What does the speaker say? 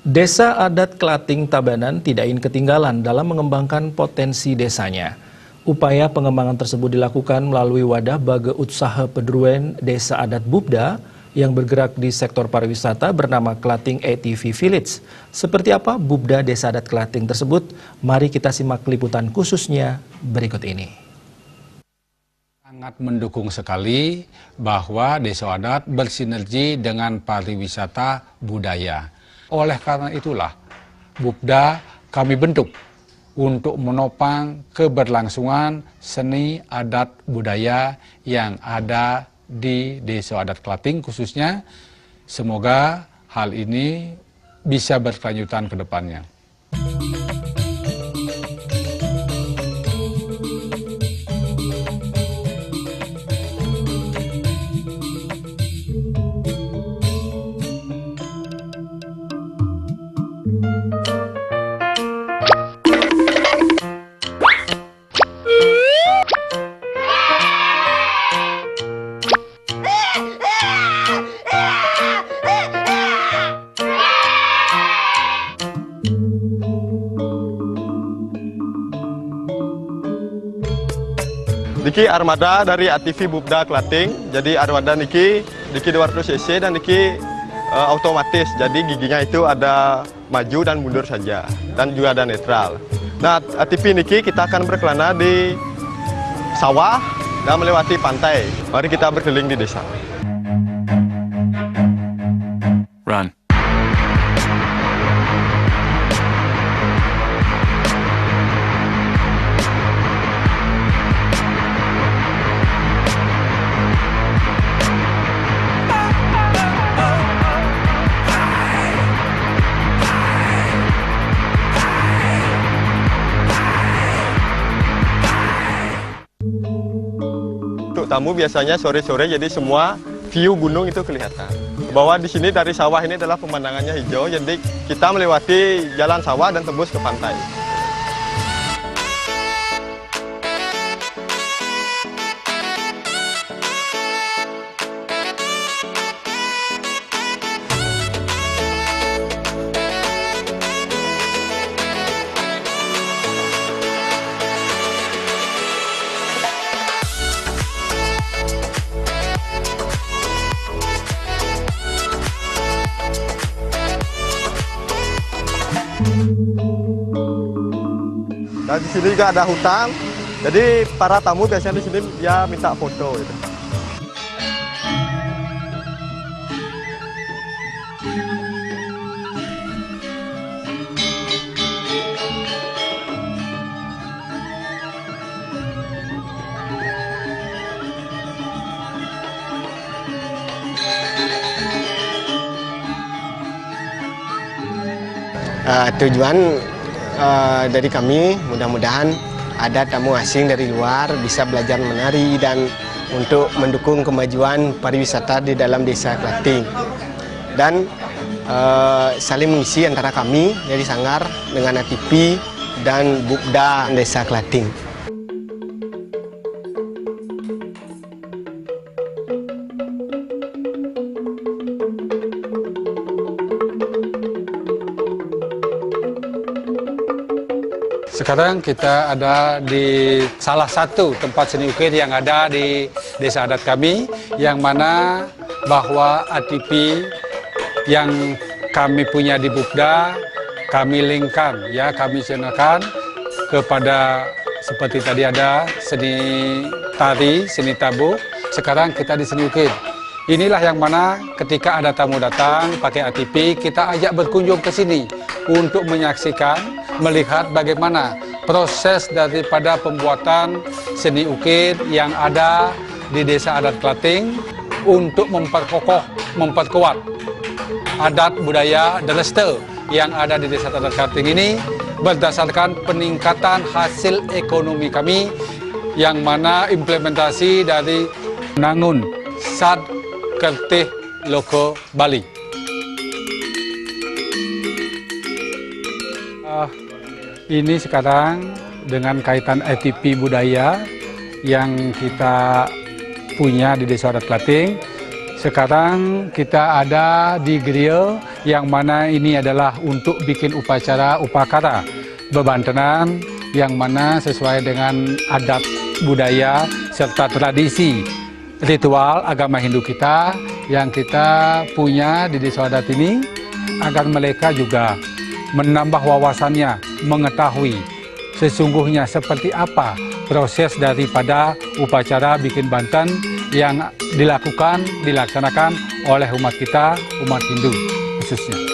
Desa adat Klating Tabanan tidak ingin ketinggalan dalam mengembangkan potensi desanya. Upaya pengembangan tersebut dilakukan melalui wadah Baga Utsaha Pedruan Desa Adat Bubda yang bergerak di sektor pariwisata bernama Klating ATV Village. Seperti apa Bubda Desa Adat Klating tersebut? Mari kita simak liputan khususnya berikut ini. Sangat mendukung sekali bahwa desa adat bersinergi dengan pariwisata budaya. Oleh karena itulah, Bubda kami bentuk untuk menopang keberlangsungan seni adat budaya yang ada di Desa Adat Klating khususnya. Semoga hal ini bisa berkelanjutan ke depannya. Niki armada dari ATV Bubda Klating. Jadi armada niki 200 cc dan niki otomatis. Jadi giginya itu ada maju dan mundur saja dan juga ada netral. Nah, ATV niki kita akan berkelana di sawah dan melewati pantai. Mari kita berkeliling di desa. Run. Untuk tamu biasanya sore-sore jadi semua view gunung itu kelihatan. Bahwa di sini dari sawah ini adalah pemandangannya hijau, jadi kita melewati jalan sawah dan tembus ke pantai. Dan di sini juga ada hutan, jadi para tamu biasanya di sini dia minta foto. Gitu. Tujuan dari kami mudah-mudahan ada tamu asing dari luar bisa belajar menari dan untuk mendukung kemajuan pariwisata di dalam Desa Klating dan saling mengisi antara kami dari Sanggar dengan ATV dan Bubda Desa Klating. Sekarang kita ada di salah satu tempat seni ukir yang ada di desa adat kami, yang mana bahwa ATV yang kami punya di Bubda, kami linkkan, ya kami channelkan kepada seperti tadi ada seni tari, seni tabuh. Sekarang kita di seni ukir. Inilah yang mana ketika ada tamu datang pakai ATV, kita ajak berkunjung ke sini untuk menyaksikan, melihat bagaimana proses daripada pembuatan seni ukir yang ada di Desa Adat Klating untuk memperkokoh, memperkuat adat budaya dan lestari yang ada di Desa Adat Klating ini berdasarkan peningkatan hasil ekonomi kami yang mana implementasi dari Nangun Sad Kertih Loko Bali. Ini sekarang dengan kaitan ATV budaya yang kita punya di Desa Adat Klating. Sekarang kita ada di grill yang mana ini adalah untuk bikin upacara upakara bebantenan yang mana sesuai dengan adat budaya serta tradisi ritual agama Hindu kita yang kita punya di desa adat ini, agar mereka juga menambah wawasannya, mengetahui sesungguhnya seperti apa proses daripada upacara bikin banten yang dilaksanakan oleh umat kita, umat Hindu khususnya.